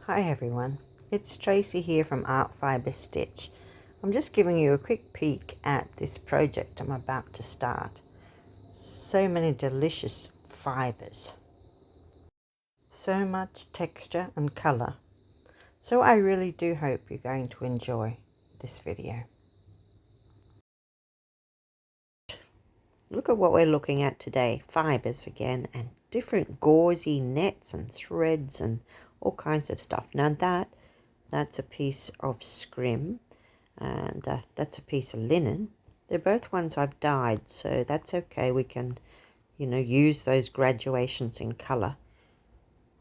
Hi everyone, it's Tracey here from Art Fibre Stitch. I'm just giving you a quick peek at this project I'm about to start. So many delicious fibres, so much texture and colour. So I really do hope you're going to enjoy this video. Look at what we're looking at today, fibres again, and different gauzy nets and threads and all kinds of stuff. Now that's a piece of scrim, and that's a piece of linen. They're both ones I've dyed, so that's okay. We can, use those graduations in colour.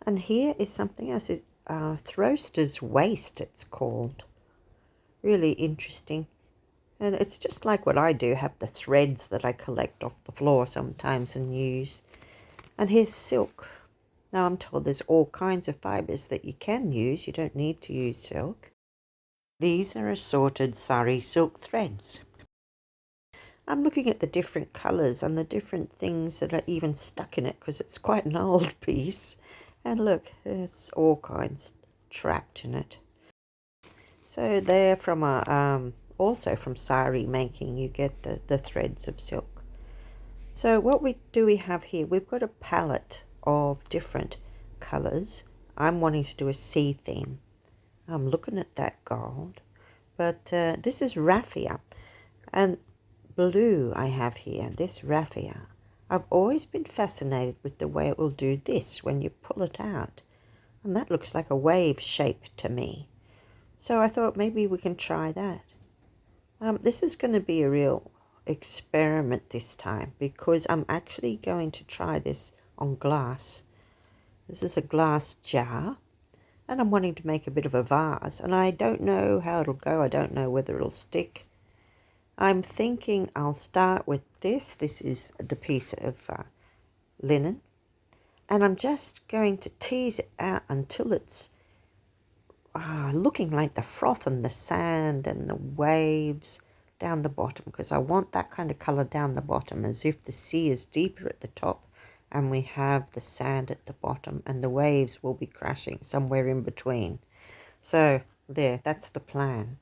And here is something else. It's Throster's Waste, it's called. Really interesting. And it's just like what I do, have the threads that I collect off the floor sometimes and use. And here's silk. Now I'm told there's all kinds of fibres that you can use. You don't need to use silk. These are assorted sari silk threads. I'm looking at the different colours and the different things that are even stuck in it because it's quite an old piece. And look, there's all kinds trapped in it. So they're from also from sari making, you get the threads of silk. So what we have here, we've got a palette of different colours. I'm wanting to do a sea theme. I'm looking at that gold, but this is raffia, and blue I have here, this raffia. I've always been fascinated with the way it will do this when you pull it out, and that looks like a wave shape to me. So I thought maybe we can try that. This is going to be a real experiment this time because I'm actually going to try this on glass. This is a glass jar, and I'm wanting to make a bit of a vase, and I don't know how it'll go. I don't know whether it'll stick. I'm thinking I'll start with this. This is the piece of linen, and I'm just going to tease it out until it's looking like the froth and the sand and the waves down the bottom, because I want that kind of colour down the bottom, as if the sea is deeper at the top and we have the sand at the bottom and the waves will be crashing somewhere in between. So there, that's the plan.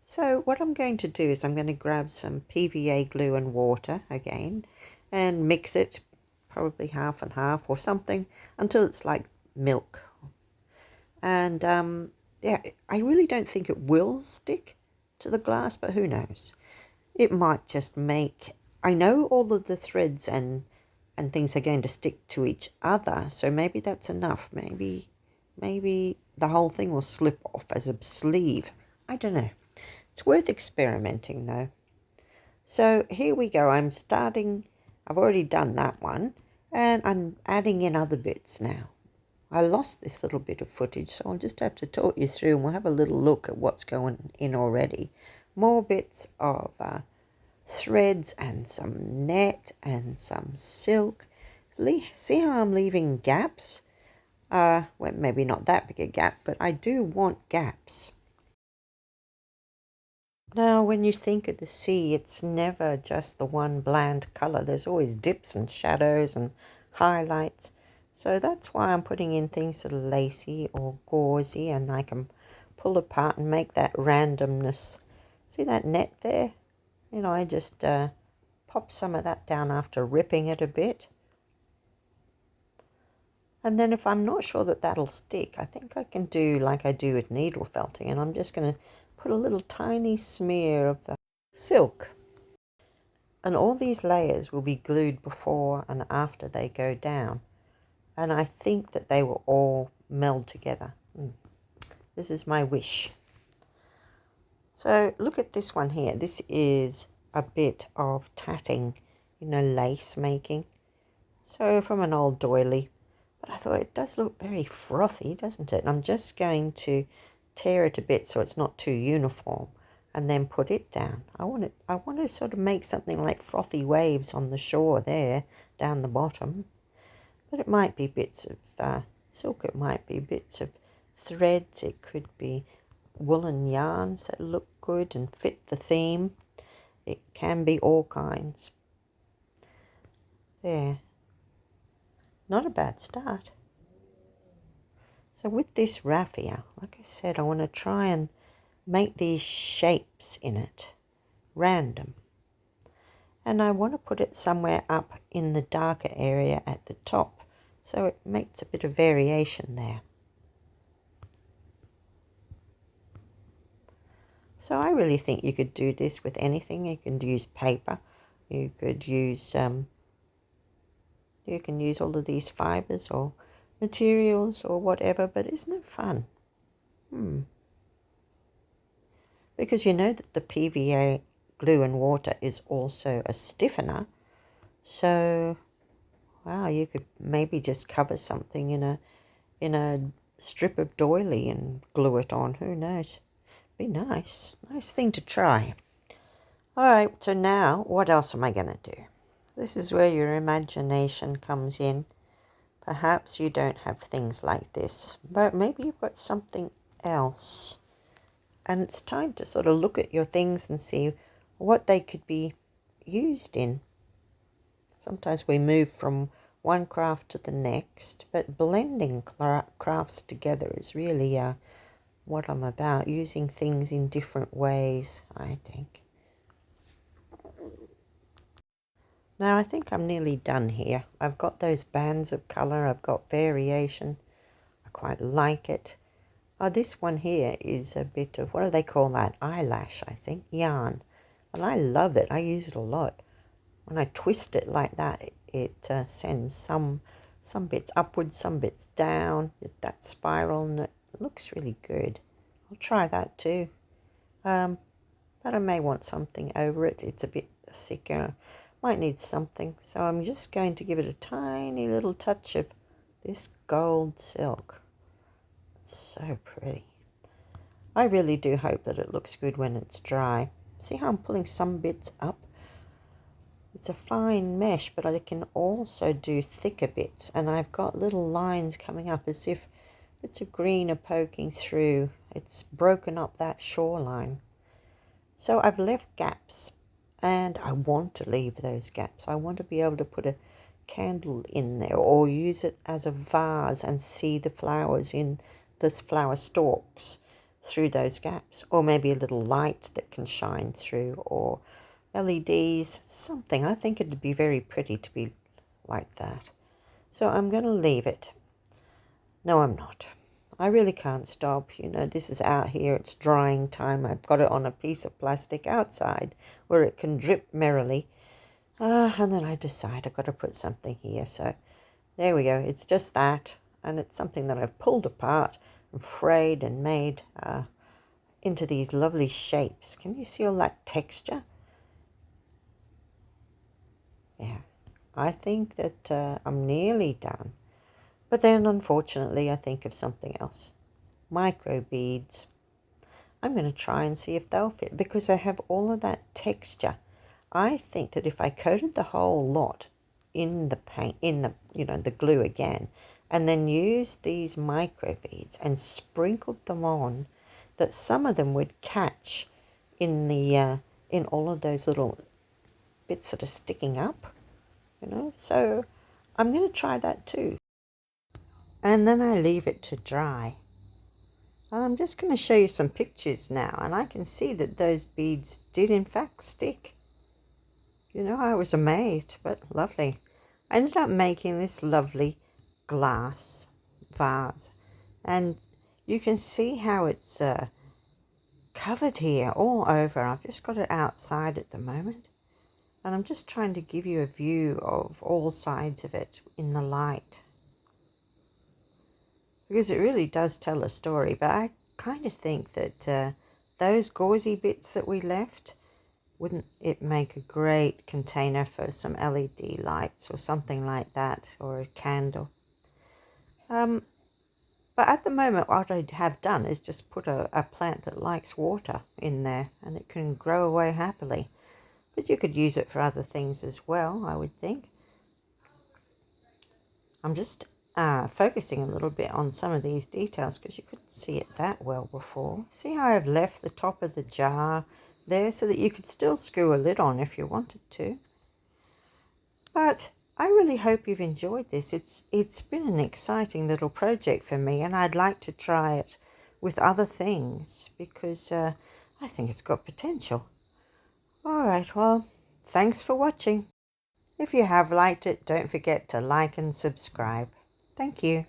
So what I'm going to do is I'm going to grab some PVA glue and water again and mix it, probably half and half or something, until it's like milk. And yeah, I really don't think it will stick to the glass, but who knows? It might just make, I know all of the threads and things are going to stick to each other, so maybe that's enough. Maybe the whole thing will slip off as a sleeve. I don't know. It's worth experimenting though. So here we go. I've already done that one, and I'm adding in other bits now. I lost this little bit of footage, so I'll just have to talk you through and we'll have a little look at what's going in already. More bits of threads and some net and some silk. See how I'm leaving gaps? Well, maybe not that big a gap, but I do want gaps. Now, when you think of the sea, it's never just the one bland colour. There's always dips and shadows and highlights. So that's why I'm putting in things that are lacy or gauzy, and I can pull apart and make that randomness. See that net there? I just pop some of that down after ripping it a bit. And then if I'm not sure that that'll stick, I think I can do like I do with needle felting, and I'm just going to put a little tiny smear of silk. And all these layers will be glued before and after they go down. And I think that they will all meld together. This is my wish. So look at this one here. This is a bit of tatting, lace making. So from an old doily. But I thought it does look very frothy, doesn't it? And I'm just going to tear it a bit so it's not too uniform, and then put it down. I want to sort of make something like frothy waves on the shore there, down the bottom. But it might be bits of silk, it might be bits of threads, it could be woolen yarns that look good and fit the theme. It can be all kinds. There. Not a bad start. So with this raffia, like I said, I want to try and make these shapes in it, random. And I want to put it somewhere up in the darker area at the top, so it makes a bit of variation there. So I really think you could do this with anything. You can use paper, you could use you can use all of these fibers or materials or whatever, but isn't it fun? Because you know that the PVA glue and water is also a stiffener, so wow, you could maybe just cover something in a strip of doily and glue it on. Who knows? Be nice thing to try. All right, so now what else am I going to do? This is where your imagination comes in. Perhaps you don't have things like this, but maybe you've got something else. And it's time to sort of look at your things and see what they could be used in. Sometimes we move from one craft to the next, but blending crafts together is really what I'm about, using things in different ways, I think. Now I think I'm nearly done here. I've got those bands of colour, I've got variation. I quite like it. Oh, this one here is a bit of, what do they call that? Eyelash, I think, yarn. And I love it. I use it a lot. When I twist it like that, it sends some bits upwards, some bits down, with that spiral, and it looks really good. I'll try that too. But I may want something over it. It's a bit thicker. Might need something. So I'm just going to give it a tiny little touch of this gold silk. It's so pretty. I really do hope that it looks good when it's dry. See how I'm pulling some bits up? It's a fine mesh, but I can also do thicker bits, and I've got little lines coming up as if bits of green are poking through. It's broken up that shoreline. So I've left gaps, and I want to leave those gaps. I want to be able to put a candle in there or use it as a vase and see the flowers in the flower stalks through those gaps, or maybe a little light that can shine through, or LEDs, something. I think it'd be very pretty to be like that. So I'm going to leave it. No, I'm not. I really can't stop. You know, this is out here. It's drying time. I've got it on a piece of plastic outside where it can drip merrily. And then I decide I've got to put something here. So there we go. It's just that. And it's something that I've pulled apart and frayed and made into these lovely shapes. Can you see all that texture? Yeah, I think that I'm nearly done. But then, unfortunately, I think of something else. Micro beads. I'm going to try and see if they'll fit because I have all of that texture. I think that if I coated the whole lot in the paint, in the, the glue again, and then used these micro beads and sprinkled them on, that some of them would catch in the in all of those little bits that are sticking up. So I'm going to try that too. And then I leave it to dry. And I'm just going to show you some pictures now, and I can see that those beads did in fact stick. I was amazed, but lovely. I ended up making this lovely glass vase, and you can see how it's covered here all over. I've just got it outside at the moment. And I'm just trying to give you a view of all sides of it in the light. Because it really does tell a story. But I kind of think that those gauzy bits that we left, wouldn't it make a great container for some LED lights or something like that, or a candle? But at the moment, what I have done is just put a plant that likes water in there, and it can grow away happily. But you could use it for other things as well, I would think. I'm just focusing a little bit on some of these details because you couldn't see it that well before. See how I've left the top of the jar there so that you could still screw a lid on if you wanted to. But I really hope you've enjoyed this. It's been an exciting little project for me, and I'd like to try it with other things because I think it's got potential. All right, well, thanks for watching. If you have liked it, don't forget to like and subscribe. Thank you.